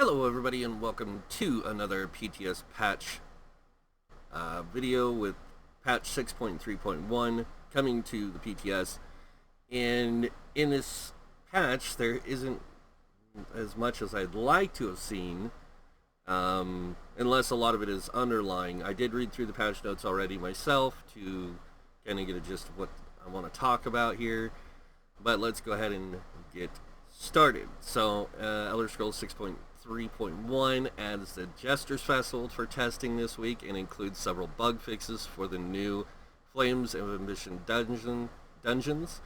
Hello everybody and welcome to another PTS Patch video with patch 6.3.1 coming to the PTS. And in this patch there isn't as much as I'd like to have seen, unless a lot of it is underlying. I did read through the patch notes already myself to kind of get a gist of what I want to talk about here, but let's go ahead and get started. So Elder Scrolls 6.3.1 adds the Jester's Festival for testing this week and includes several bug fixes for the new Flames of Ambition dungeons,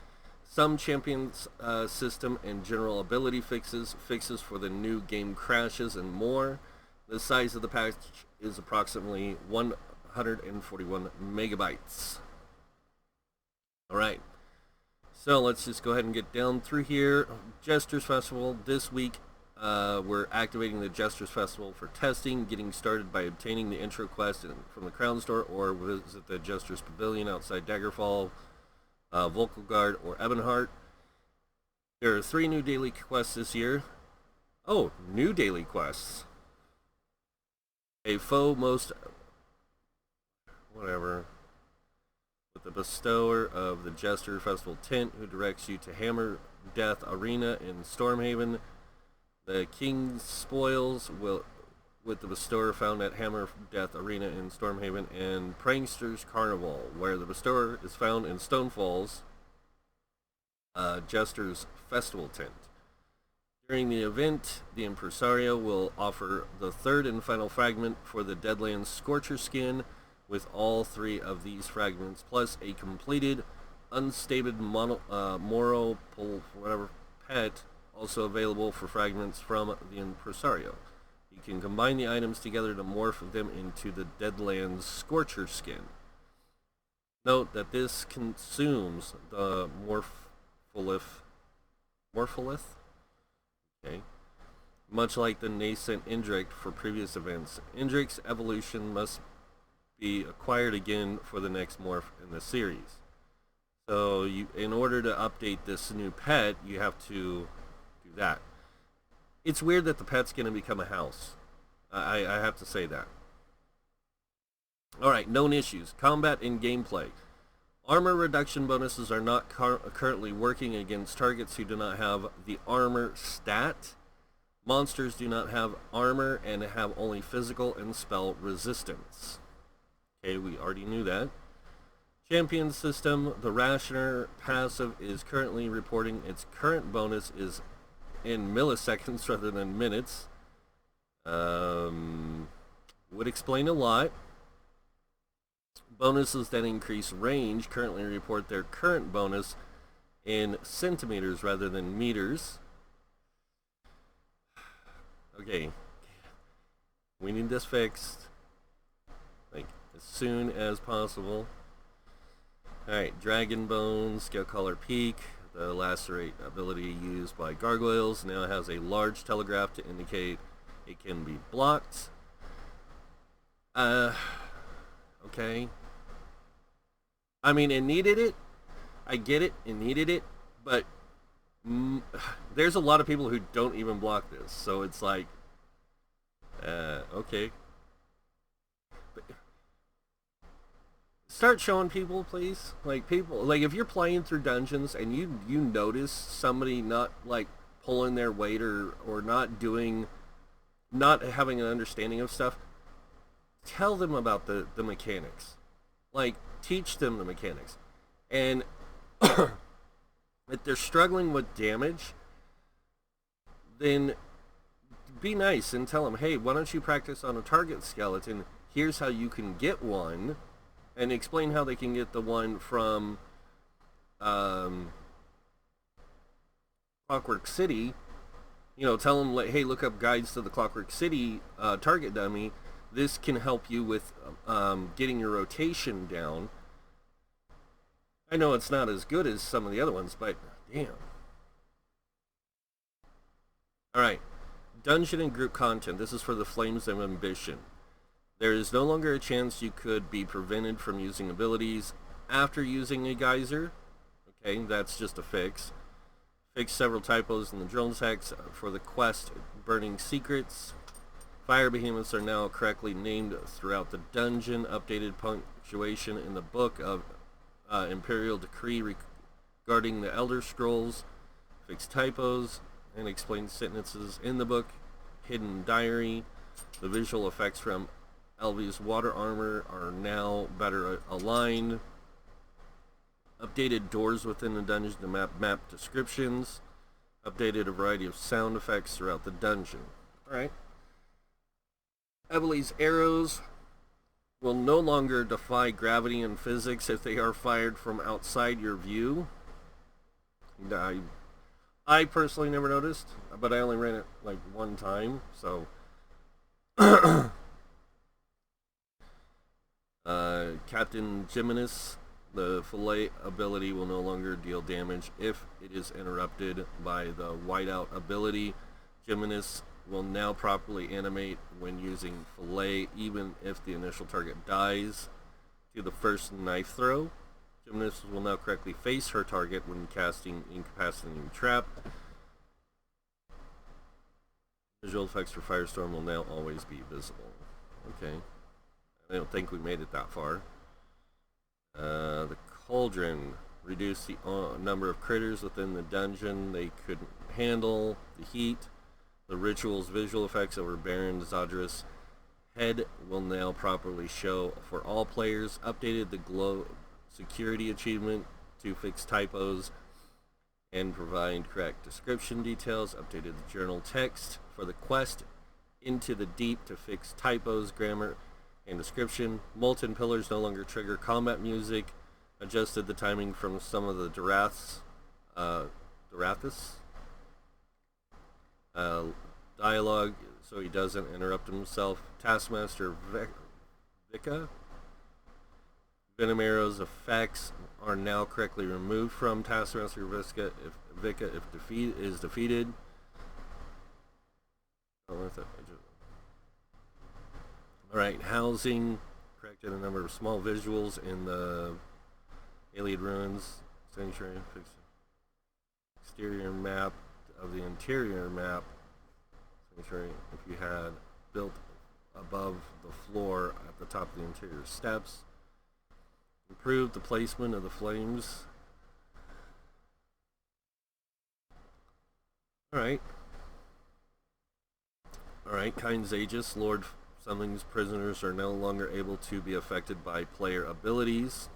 some champions system and general ability fixes for the new game crashes, and more. The size of the patch is approximately 141 megabytes. Alright, so let's just go ahead and get down through here. Jester's Festival this week. We're activating the Jester's Festival for testing, getting started by obtaining the intro quest from the Crown Store or visit the Jester's Pavilion outside Daggerfall, Volkelgard, or Ebonheart. There are 3 new daily quests this year. Oh, new daily quests. A foe most... whatever. With the bestower of the Jester Festival tent who directs you to Hammer Death Arena in Stormhaven. The King's Spoils with the bestower found at Hammer Death Arena in Stormhaven, and Prankster's Carnival, where the bestower is found in Stonefall's Jester's Festival tent. During the event, the Impresario will offer the 3rd and final fragment for the Deadlands Scorcher skin, with all 3 of these fragments, plus a completed, unstated Moro pet, also available for fragments from the Impresario. You can combine the items together to morph them into the Deadlands Scorcher skin. Note that this consumes the Morpholith, okay, much like the nascent Indrik for previous events. Indrik's evolution must be acquired again for the next morph in the series. So in order to update this new pet, you have to do that. It's weird that the pet's going to become a house. I have to say that. Alright, known issues. Combat and gameplay. Armor reduction bonuses are not currently working against targets who do not have the armor stat. Monsters do not have armor and have only physical and spell resistance. Okay, we already knew that. Champion system. The Rationer passive is currently reporting its current bonus is in milliseconds rather than minutes. Would explain a lot. Bonuses that increase range currently report their current bonus in centimeters rather than meters. Okay. We need this fixed, like, as soon as possible. Alright, Dragon Bones, Scalecaller Peak. The Lacerate ability used by gargoyles now has a large telegraph to indicate it can be blocked. Okay. I mean, it needed it. I get it. It needed it. But there's a lot of people who don't even block this. So it's like, okay. Start showing people, please. Like, people, like, if you're playing through dungeons and you notice somebody not, like, pulling their weight or not having an understanding of stuff, tell them about the mechanics. Like, teach them the mechanics. And if they're struggling with damage, then be nice and tell them, hey, why don't you practice on a target skeleton? Here's how you can get one. And explain how they can get the one from Clockwork City. You know, tell them, like, hey, look up guides to the Clockwork City target dummy. This can help you with getting your rotation down. I know it's not as good as some of the other ones, but damn. Alright, dungeon and group content. This is for the Flames of Ambition. There is no longer a chance you could be prevented from using abilities after using a geyser. Okay, that's just a fix. Fixed several typos in the drill text for the quest Burning Secrets. Fire behemoths are now correctly named throughout the dungeon. Updated punctuation in the book of Imperial Decree regarding the Elder Scrolls. Fixed typos and explained sentences in the book. Hidden diary. The visual effects from Elvi's water armor are now better aligned. Updated doors within the dungeon to map descriptions. Updated a variety of sound effects throughout the dungeon. Alright. Emily's arrows will no longer defy gravity and physics if they are fired from outside your view. I personally never noticed, but I only ran it like one time, so Captain Jimenez, the fillet ability will no longer deal damage if it is interrupted by the whiteout ability. Jimenez will now properly animate when using fillet, even if the initial target dies to the first knife throw. Jimenez will now correctly face her target when casting Incapacitating Trap. Visual effects for Firestorm will now always be visible. Okay. I don't think we made it that far. The Cauldron reduced the number of critters within the dungeon they couldn't handle the heat. The Ritual's visual effects over Baron Zadris' head will now properly show for all players. Updated the Glow Security achievement to fix typos and provide correct description details. Updated the journal text for the quest Into the Deep to fix typos, grammar, and description. Molten Pillars no longer trigger combat music. Adjusted the timing from some of the Darathis dialogue so he doesn't interrupt himself. Taskmaster Vika. Venom Arrow's effects are now correctly removed from Taskmaster Vika if defeated. Alright, housing. Corrected a number of small visuals in the Alien Ruins Sanctuary. Fixed exterior map of the interior map sanctuary if you had built above the floor at the top of the interior steps. Improved the placement of the flames. Alright, Kind's Aegis. Lord Something's prisoners are no longer able to be affected by player abilities.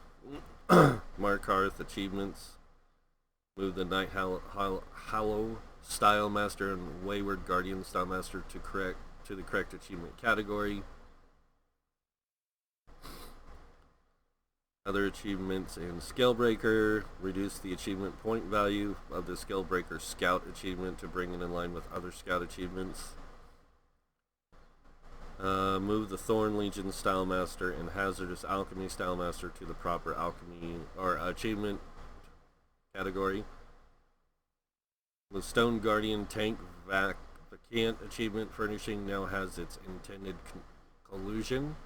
Markarth achievements. Move the Night Hallow Style Master and Wayward Guardian Style Master to the correct achievement category. Other achievements in Scalebreaker. Reduce the achievement point value of the Scalebreaker Scout achievement to bring it in line with other Scout achievements. Move the Thorn Legion Style Master and Hazardous Alchemy Style Master to the proper alchemy or achievement category. The Stone Guardian Tank Vacant achievement furnishing now has its intended collusion.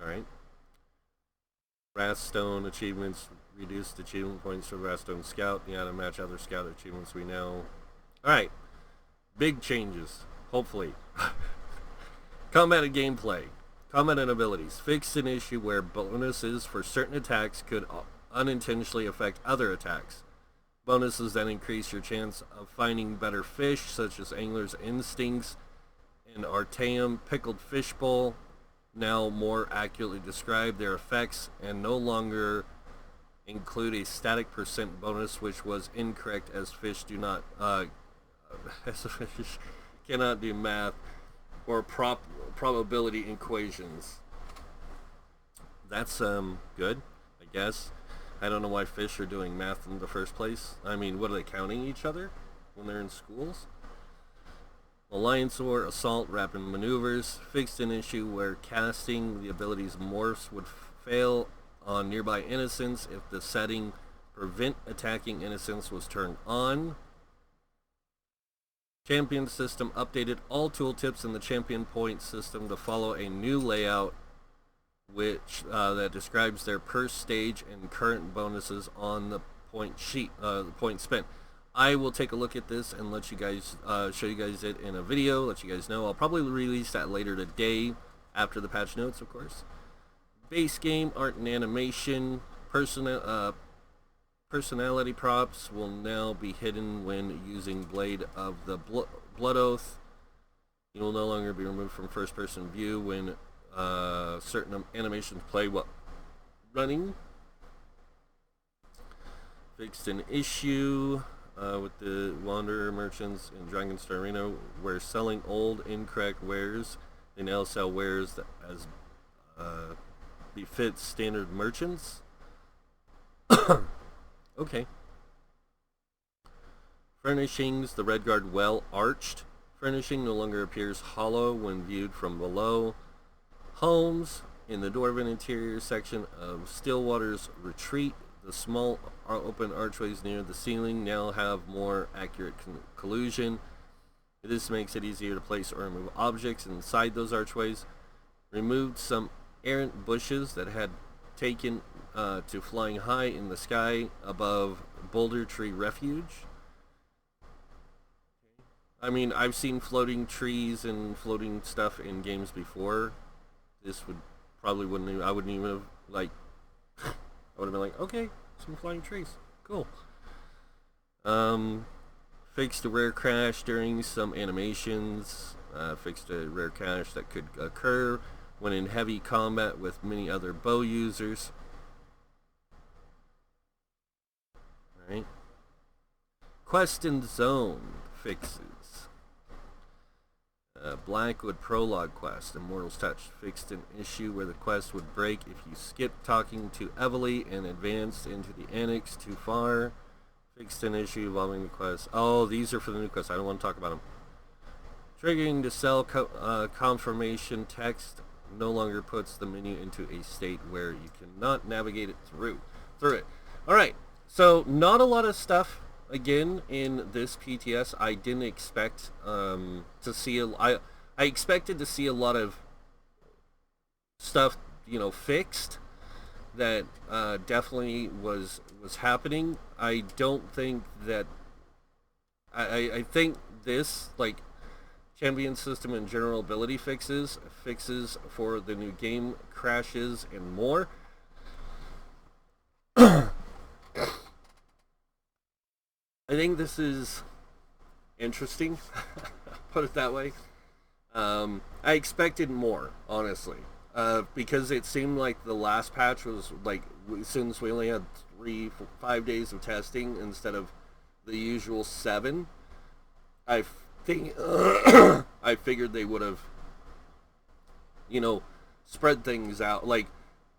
Alright. Wrathstone achievements reduced achievement points for Wrathstone Scout. Yeah, to match other Scout achievements we know. Alright. Big changes. Hopefully. Combat and gameplay. Combat and abilities. Fixed an issue where bonuses for certain attacks could unintentionally affect other attacks. Bonuses that increase your chance of finding better fish, such as Angler's Instincts and Artaeum Pickled Fishbowl, now more accurately describe their effects and no longer include a static percent bonus, which was incorrect as fish do not as fish cannot do math or probability equations. That's good, I guess. I don't know why fish are doing math in the first place. I mean, what are they counting each other when they're in schools? Alliance War, Assault, Rapid Maneuvers. Fixed an issue where casting the abilities Morphs would fail on nearby innocents if the setting Prevent Attacking Innocents was turned on. Champion system updated all tooltips in the champion point system to follow a new layout which that describes their per stage and current bonuses on the point sheet, the point spent. I will take a look at this and let you guys show you guys it in a video, let you guys know. I'll probably release that later today after the patch notes, of course. Base game, art and animation, personality props will now be hidden when using Blade of the Blood Oath. You will no longer be removed from first person view when certain animations play while running. Fixed an issue with the Wanderer merchants in Dragonstar Arena where selling old incorrect wares. They now sell wares that as befits standard merchants. Okay. Furnishings, the Redguard well arched. Furnishing no longer appears hollow when viewed from below. Homes, in the Dwarven interior section of Stillwater's Retreat, the small open archways near the ceiling now have more accurate collusion. This makes it easier to place or remove objects inside those archways. Removed some errant bushes that had taken to flying high in the sky above Boulder Tree Refuge. I mean, I've seen floating trees and floating stuff in games before. This would probably wouldn't even, I wouldn't even have, like, I would have been like, okay, some flying trees, cool. Fixed a rare crash during some animations. Fixed a rare crash that could occur when in heavy combat with many other bow users. Alright. Quest and Zone fixes. Blackwood Prologue quest, Immortal's Touch, fixed an issue where the quest would break if you skipped talking to Evely and advanced into the annex too far. Fixed an issue involving the quest. Oh, these are for the new quest. I don't want to talk about them. Triggering to sell confirmation text no longer puts the menu into a state where you cannot navigate it through it. Alright, so not a lot of stuff again in this PTS. I didn't expect to see I expected to see a lot of stuff, you know, fixed. That definitely was happening. I don't think that I think this, like, champion system and general ability fixes for the new game crashes and more. I think this is interesting, put it that way. I expected more, honestly, because it seemed like the last patch was, like, since we only had 5 days of testing instead of the usual 7, I think I figured they would have, you know, spread things out, like,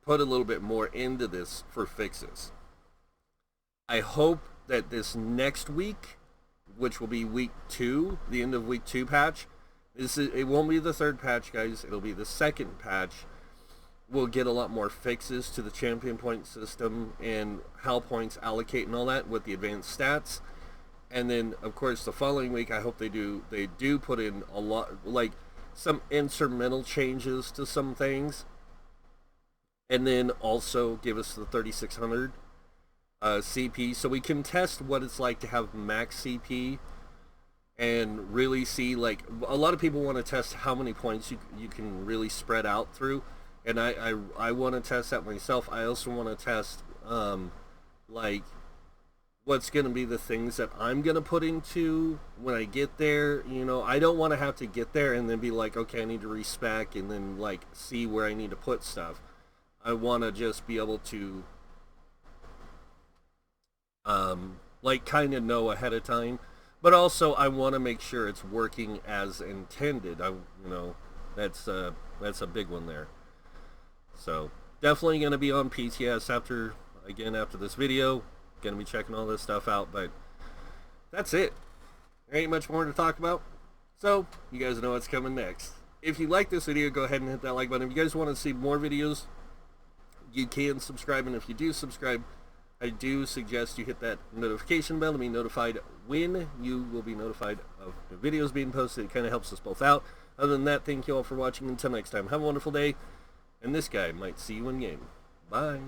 put a little bit more into this for fixes. I hope that this next week, which will be week 2, the end of week 2 patch, it won't be the 3rd patch, guys, it'll be the 2nd patch. We'll get a lot more fixes to the champion point system and how points allocate and all that with the advanced stats. And then, of course, the following week, I hope they do put in a lot, like, some instrumental changes to some things. And then also give us the 3600 CP, so we can test what it's like to have max CP and really see, like, a lot of people want to test how many points you can really spread out through, and I want to test that myself. I also want to test like, what's going to be the things that I'm going to put into when I get there. You know, I don't want to have to get there and then be like, okay, I need to respec and then, like, see where I need to put stuff. I want to just be able to like, kind of know ahead of time, but also I want to make sure it's working as intended. You know, that's a big one there. So definitely going to be on PTS after this video. Going to be checking all this stuff out, but that's it. There ain't much more to talk about, so you guys know what's coming next. If you like this video, go ahead and hit that like button. If you guys want to see more videos, you can subscribe, and if you do subscribe, I do suggest you hit that notification bell to be notified when you will be notified of the videos being posted. It kind of helps us both out. Other than that, thank you all for watching. Until next time, have a wonderful day, and this guy might see you in game. Bye.